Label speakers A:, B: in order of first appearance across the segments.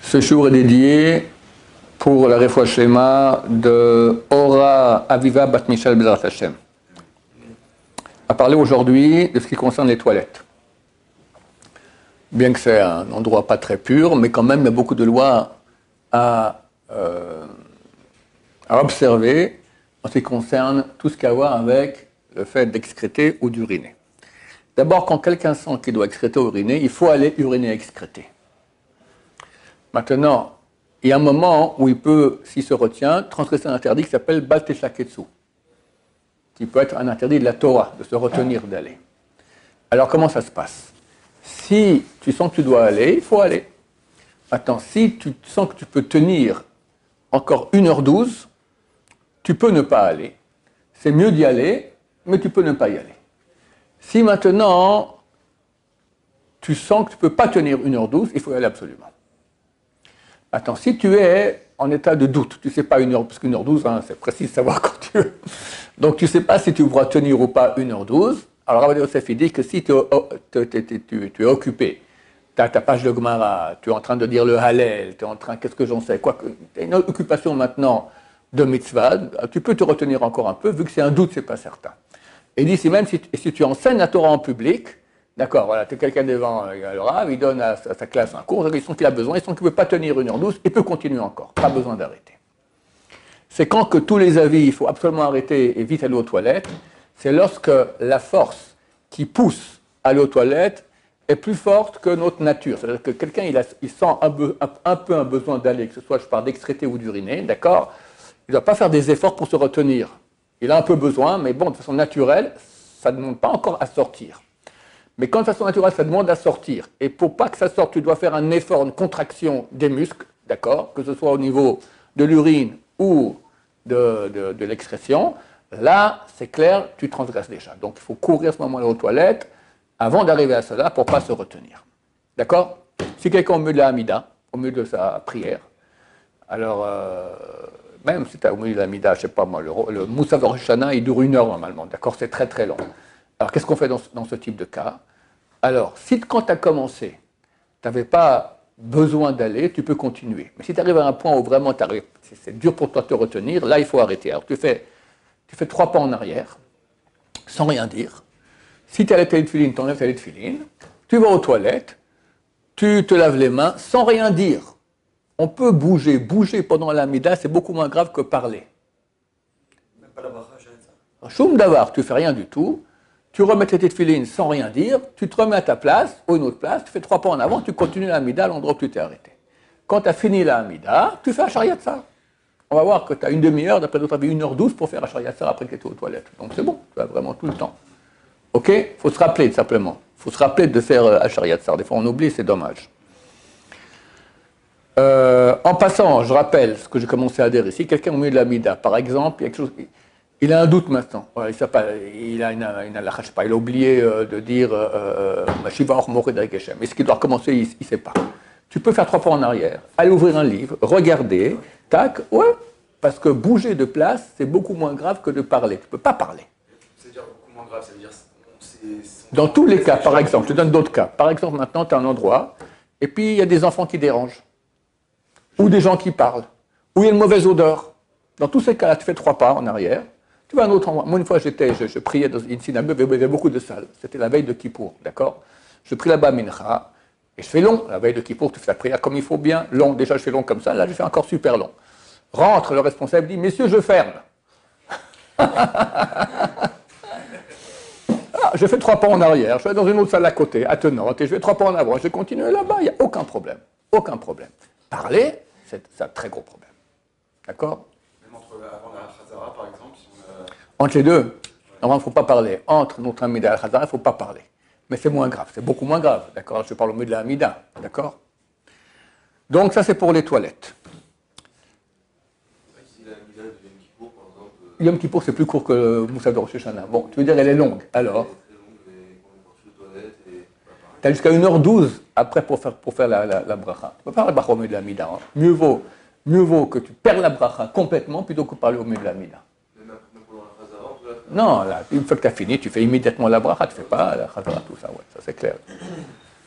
A: Ce jour est dédié pour la Refoua Shlema de Ora Aviva Bat Michal Bezrat Hashem. On va parler aujourd'hui de ce qui concerne les toilettes. Bien que c'est un endroit pas très pur, mais quand même il y a beaucoup de lois à observer en ce qui concerne tout ce qui a à voir avec le fait d'excréter ou d'uriner. D'abord, quand quelqu'un sent qu'il doit excréter ou uriner, il faut aller uriner et excréter. Maintenant, il y a un moment où il peut, s'il se retient, transgresser un interdit qui s'appelle Bal Teshaketsu, qui peut être un interdit de la Torah, de se retenir d'aller. Alors, comment ça se passe? Si tu sens que tu dois aller, il faut aller. Maintenant, si tu sens que tu peux tenir encore 1h12, tu peux ne pas aller. C'est mieux d'y aller, mais tu peux ne pas y aller. Si maintenant, tu sens que tu ne peux pas tenir 1h12, il faut y aller absolument. Attends, si tu es en état de doute, tu ne sais pas 1h, parce qu'1h12, c'est précis de savoir quand tu veux. Donc tu ne sais pas si tu pourras tenir ou pas 1h12. Alors Rabbi Yosef dit que si tu es occupé, tu as ta page de Gemara, tu es en train de dire le Hallel, tu es en train, qu'est-ce que j'en sais, quoi que tu as une occupation maintenant de mitzvah, tu peux te retenir encore un peu, vu que c'est un doute, ce n'est pas certain. Et il dit, si même si tu enseignes la Torah en public, d'accord, voilà, tu es quelqu'un devant le Rav, il donne à sa classe un cours, ils sent qu'il a besoin, ils sentent qu'il ne peut pas tenir 1h12, il peut continuer encore, pas besoin d'arrêter. C'est quand que tous les avis, il faut absolument arrêter et vite aller aux toilettes, c'est lorsque la force qui pousse à aller aux toilettes est plus forte que notre nature. C'est-à-dire que quelqu'un, il sent un peu un besoin d'aller, que ce soit, je parle d'excréter ou d'uriner, d'accord, il ne doit pas faire des efforts pour se retenir. Il a un peu besoin, mais bon, de façon naturelle, ça ne demande pas encore à sortir. Mais quand de façon naturelle, ça demande à sortir, et pour pas que ça sorte, tu dois faire un effort, une contraction des muscles, d'accord, que ce soit au niveau de l'urine ou de l'excrétion, là, c'est clair, tu transgresses déjà. Donc, il faut courir à ce moment-là aux toilettes avant d'arriver à cela pour ne pas se retenir. D'accord? Si quelqu'un au milieu de la Hamida, au milieu de sa prière, alors, même si tu as au milieu de la Hamida, je ne sais pas moi, le Moussaf de Rosh Hashanah, il dure 1 heure normalement, d'accord? C'est très très long. Alors, qu'est-ce qu'on fait dans ce type de cas? Alors, si quand tu as commencé, tu n'avais pas besoin d'aller, tu peux continuer. Mais si tu arrives à un point où vraiment c'est dur pour toi de te retenir, là, il faut arrêter. Alors, tu fais 3 pas en arrière, sans rien dire. Si tu as la téléfiline, tu enlèves ta téléfiline, tu vas aux toilettes, tu te laves les mains, sans rien dire. On peut bouger pendant l'amida, c'est beaucoup moins grave que parler.
B: Même pas la bracha, j'ai ça.
A: Choum d'avar, tu fais rien du tout. Tu remets tes téfilines sans rien dire, tu te remets à ta place, ou une autre place, tu fais 3 pas en avant, tu continues l'amida à l'endroit où tu t'es arrêté. Quand tu as fini l'amida, tu fais un shariatzar. On va voir que tu as une demi-heure, d'après d'autres avis 1h12 pour faire un shariatzar après que tu étais aux toilettes. Donc c'est bon, tu as vraiment tout le temps. Ok? Il faut se rappeler simplement. Il faut se rappeler de faire un shariatzar. Des fois on oublie, c'est dommage. En passant, je rappelle ce que j'ai commencé à dire ici. Quelqu'un au milieu de l'amida, par exemple, il y a quelque chose. Il a un doute maintenant. Voilà, il a oublié de dire mais ce qu'il doit recommencer, il ne sait pas. Tu peux faire 3 pas en arrière, aller ouvrir un livre, regarder, tac, ouais, parce que bouger de place, c'est beaucoup moins grave que de parler. Tu ne peux pas parler.
B: C'est-à-dire beaucoup moins grave, ça veut dire.
A: Dans tous les cas, par exemple, je te donne d'autres cas. Par exemple, maintenant, tu as un endroit, et puis il y a des enfants qui dérangent, ou des gens qui parlent, ou il y a une mauvaise odeur. Dans tous ces cas-là, tu fais 3 pas en arrière. Tu vas à un autre endroit. Moi, une fois, je priais dans une synagogue, il y avait beaucoup de salles. C'était la veille de Kippour, d'accord? Je prie là-bas Mincha, et je fais long. La veille de Kippour, tu fais la prière comme il faut bien, long. Déjà, je fais long comme ça, là, je fais encore super long. Rentre, le responsable dit, messieurs, je ferme. Je fais 3 pas en arrière, je vais dans une autre salle à côté, attenante, et je fais 3 pas en avant. Je continue là-bas, il n'y a aucun problème. Aucun problème. Parler, c'est un très gros problème. D'accord?
B: Avant la Chazara, par exemple, si on a...
A: Entre les deux, normalement, il ne faut pas parler. Entre notre Amida et la Chazara, il ne faut pas parler. Mais c'est moins grave, c'est beaucoup moins grave. D'accord? Je parle au milieu de la Amida. D'accord? Donc, ça, c'est pour les toilettes.
B: Si la Amida de Yom Kippour, par exemple...
A: Yom Kippour, c'est plus court que le Moussaf de Rosh Hashanah. Bon, tu veux dire, elle est longue. Alors? Tu as jusqu'à 1h12 après pour faire la bracha. Tu ne peux pas faire la bracha au milieu de la Amida. Hein. Mieux vaut que tu perds la bracha complètement plutôt que parler au milieu de la Amida. Non, là, une fois que tu as fini, tu fais immédiatement la bracha, tu ne fais pas la chazara, tout ça, ouais, ça c'est clair.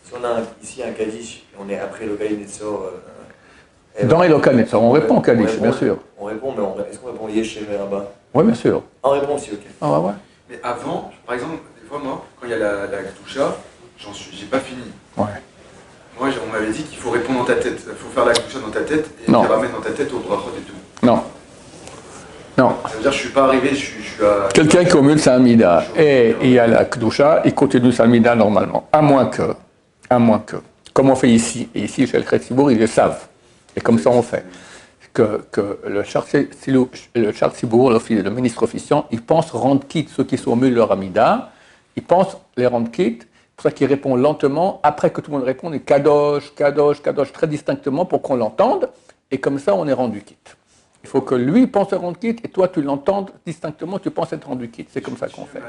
B: Si on a ici un Kaddish, et on est après le Gaï Netzor,
A: Dans Eloka Netzor, on répond Kaddish, bien sûr.
B: On répond, mais est-ce qu'on répond Yeshem et Abba?
A: Oui, bien sûr.
B: On répond aussi, ok.
A: Ah, ouais.
B: Mais avant, par exemple, des fois, moi, quand il y a la Kedusha, j'ai pas fini.
A: Ouais.
B: Moi, on m'avait dit qu'il faut répondre dans ta tête. Il faut faire la Kedusha dans ta tête et
A: Non.
B: tu ramènes dans ta tête au brachot et tout.
A: Non. Non.
B: Ça veut dire que je suis pas arrivé, je suis à...
A: Quelqu'un qui cumule sa Amida et il y a la Kedusha, il continue sa Amida normalement. À moins que, comme on fait ici, et ici chez le Khetzibour, ils le savent. Et comme ça on fait. Que le Shar Tzibour, le ministre officiant, il pense rendre quitte ceux qui sont au milieu de leur Amida, il pense les rendre quitte, pour ça qu'il répond lentement, après que tout le monde réponde, et Kadosh, Kadosh, Kadosh, très distinctement pour qu'on l'entende, et comme ça on est rendu quitte. Il faut que lui pense rendre quitte, et toi tu l'entendes distinctement, tu penses être rendu quitte. C'est comme ça qu'on fait.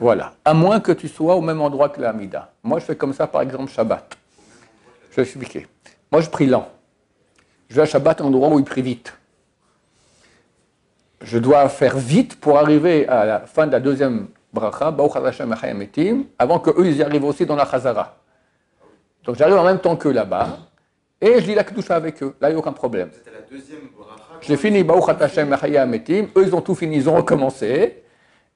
A: Voilà. À moins que tu sois au même endroit que la Amida. Moi je fais comme ça par exemple Shabbat. Je vais expliquer. Moi je prie lent. Je vais à Shabbat à un endroit où il prie vite. Je dois faire vite pour arriver à la fin de la deuxième bracha, Baruch Hashem Echayim Etim, avant qu'eux ils y arrivent aussi dans la Chazara. Donc j'arrive en même temps qu'eux là-bas, et je lis la Kedusha avec eux. Là, il n'y a aucun problème.
B: C'était la deuxième bracha.
A: J'ai fini Baruch Hashem Echayim Etim, eux ils ont tout fini, ils ont recommencé,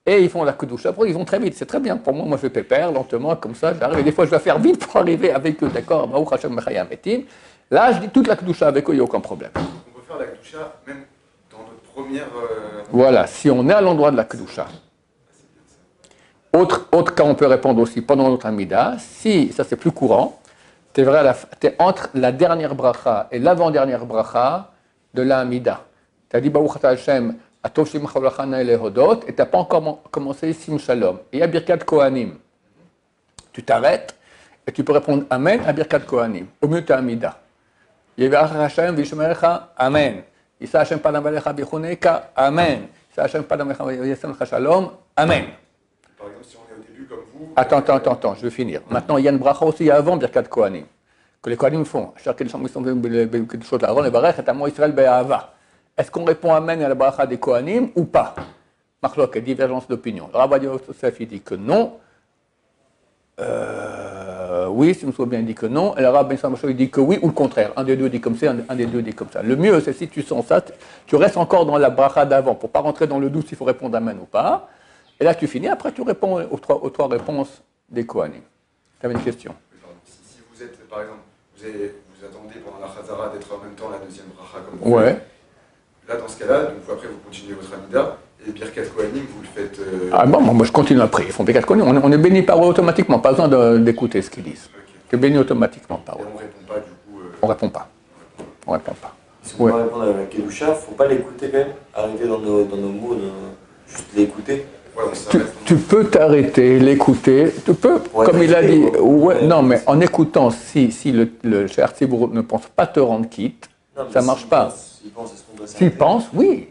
A: et ils font la Kedusha. Après, ils vont très vite, c'est très bien. Pour moi, je pépère lentement, comme ça, j'arrive. Et des fois, je dois faire vite pour arriver avec eux, d'accord, Baruch Hashem Echayim Etim. Là, je dis toute la Kedusha avec eux, il n'y a aucun problème.
B: On peut faire la Kedusha même dans notre première...
A: Voilà, si on est à l'endroit de la Kedusha. Autre cas, on peut répondre aussi pendant notre Amida. Si, ça c'est plus courant, tu es entre la dernière bracha et l'avant-dernière bracha de la Amida. Tu as dit Baruch Hashem, Atov Shemcha Ulachana Elehodot, et tu n'as pas encore commencé Sim Shalom. Et il y a Birkat Kohanim. Tu t'arrêtes et tu peux répondre Amen à Birkat Kohanim, au milieu de ta Amida. Yevarach Hashem v'yishmerecha, Amen. Yisa Hashem padam v'alecha bichuneka, Amen. Yisa Hashem padam v'alecha v'yasemcha shalom, Amen.
B: Par exemple, si on est au début comme vous...
A: Attends, je vais finir. Maintenant, il y a une bracha aussi avant Birkat Kohanim, que les Kohanim font. Est-ce qu'on répond Amen à la bracha des Kohanim ou pas? Marloque, divergence d'opinion. Le Rabbi Yosef, il dit que non. Oui, si je me souviens bien, il dit que non. Et le Rabbi il dit que oui, ou le contraire. Un des deux dit comme ça, un des deux dit comme ça. Le mieux, c'est si tu sens ça, tu restes encore dans la bracha d'avant, pour ne pas rentrer dans le doute s'il faut répondre Amen ou pas. Et là, tu finis. Après, tu réponds aux trois réponses des Kohanim. Tu avais une question?
B: Si vous êtes, par exemple, vous attendez pendant la Chazara d'être en même temps la deuxième bracha comme vous
A: Ouais.
B: faites. Là, dans ce cas-là, donc, après, vous continuez votre Amida. Et Birkat Kohanim, vous le faites...
A: Ah bon, moi je continue après. Ils font Birkat Kohanim. On est béni par eux automatiquement. Pas besoin d'écouter ce qu'ils disent.
B: Okay.
A: Tu es béni automatiquement par
B: Et
A: eux.
B: on ne répond pas, du coup...
A: On ne répond pas. On répond pas.
C: Si on va répondre à la Kedusha, il ne faut pas l'écouter quand même. Arrêter dans nos mots, juste l'écouter.
B: Ouais,
A: tu peux t'arrêter, l'écouter. Tu peux,
C: ouais,
A: comme il a dit. Ouais, non, mais en écoutant, si le Shar Tzibour ne pense pas te rendre quitte, ça ne marche pas.
C: S'il pense, est-ce qu'on doit s'arrêter?
A: S'il pense, oui.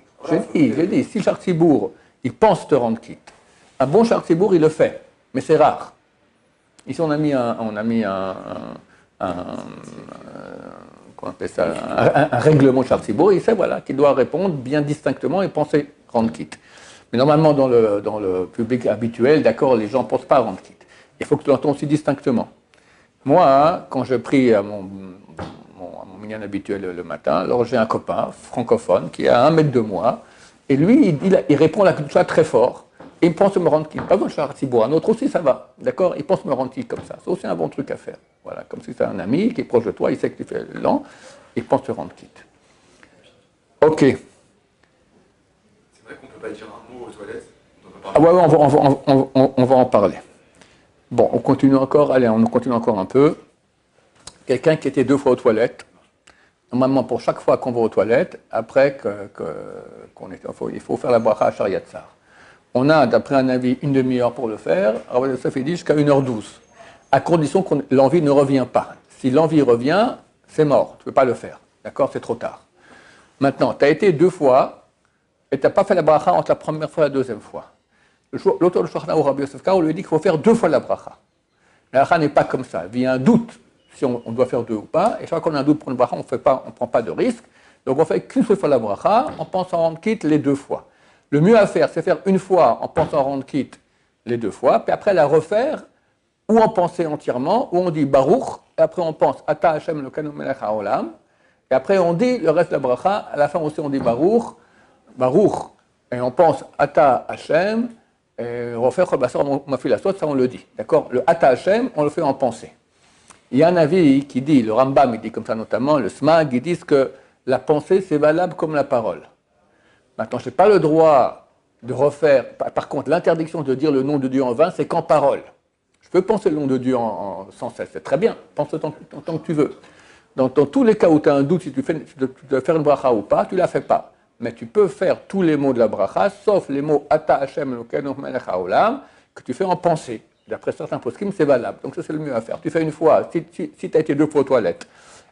A: J'ai dit, si le Shar Tzibour, il pense te rendre quitte, un bon Shar Tzibour, il le fait. Mais c'est rare. Ici, on a mis comment on appelle ça, un règlement Shar Tzibour, il sait voilà, qu'il doit répondre bien distinctement et penser rendre quitte. Mais normalement, dans le public habituel, d'accord, les gens ne pensent pas rendre quitte. Il faut que tu l'entendes aussi distinctement. Moi, quand je prie à mon minyan habituel le matin, alors j'ai un copain francophone qui est à 1 mètre de moi, et lui, il répond à la Kedusha très fort, et il pense me rendre quitte. Pas besoin de Shar Tzibour, un autre aussi, ça va, d'accord? Il pense me rendre quitte comme ça. C'est aussi un bon truc à faire. Voilà, comme si c'est un ami qui est proche de toi, il sait que tu fais lent, il pense te rendre quitte. Ok.
B: C'est vrai qu'on ne peut pas dire un mot aux toilettes.
A: Ah ouais, on va en parler. Bon, on continue encore. Allez, on continue encore un peu. Quelqu'un qui était 2 fois aux toilettes. Normalement, pour chaque fois qu'on va aux toilettes, après il faut faire la bracha à Shariat Tsar. On a, d'après un avis, une demi-heure pour le faire. Rabbi Yosef dit jusqu'à 1h12, à condition que l'envie ne revient pas. Si l'envie revient, c'est mort. Tu ne peux pas le faire. D'accord? C'est trop tard. Maintenant, tu as été 2 fois et tu n'as pas fait la bracha entre la première fois et la deuxième fois. L'auteur de Shulchan Aruch, Rabbi Yosef Karo, lui dit qu'il faut faire 2 fois la bracha. La bracha n'est pas comme ça. Il y a un doute si on doit faire 2 ou pas. Et chaque fois qu'on a un doute pour une bracha, on ne prend pas de risque. Donc on fait qu'une seule fois la bracha en pensant rendre quitte les 2 fois. Le mieux à faire, c'est faire une fois en pensant rendre quitte les 2 fois, puis après la refaire ou en penser entièrement, ou on dit Baruch, et après on pense Ata Hashem Elokeinu melech haolam, Et après, on dit le reste de la bracha. À la fin aussi, on dit Baruch. Baruch. Et on pense Ata Hashem. Et refaire Chol Mafil Asot, ça on le dit. D'accord? Le Ata Hashem, on le fait en pensée. Il y a un avis qui dit, le Rambam, il dit comme ça notamment, le Smag, ils disent que la pensée, c'est valable comme la parole. Maintenant, je n'ai pas le droit de refaire. Par contre, l'interdiction de dire le nom de Dieu en vain, c'est qu'en parole. Je peux penser le nom de Dieu sans cesse, c'est très bien, pense autant que tu veux. Dans tous les cas où tu as un doute si tu dois faire une bracha ou pas, tu ne la fais pas. Mais tu peux faire tous les mots de la bracha, sauf les mots Ata Hashem Elokeinu Melech Haolam, que tu fais en pensée. D'après certains poskim, c'est valable. Donc ça, c'est le mieux à faire. Tu fais une fois, si tu as été 2 fois aux toilettes,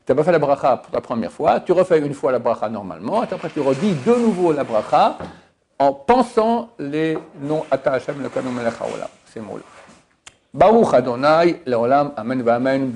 A: tu n'as pas fait la bracha pour la première fois, tu refais une fois la bracha normalement, et après tu redis de nouveau la bracha en pensant les noms Ata Hashem Elokeinu Melech Haolam. Ces mots-là. Baruch Adonai, Leolam, Amen, Amen.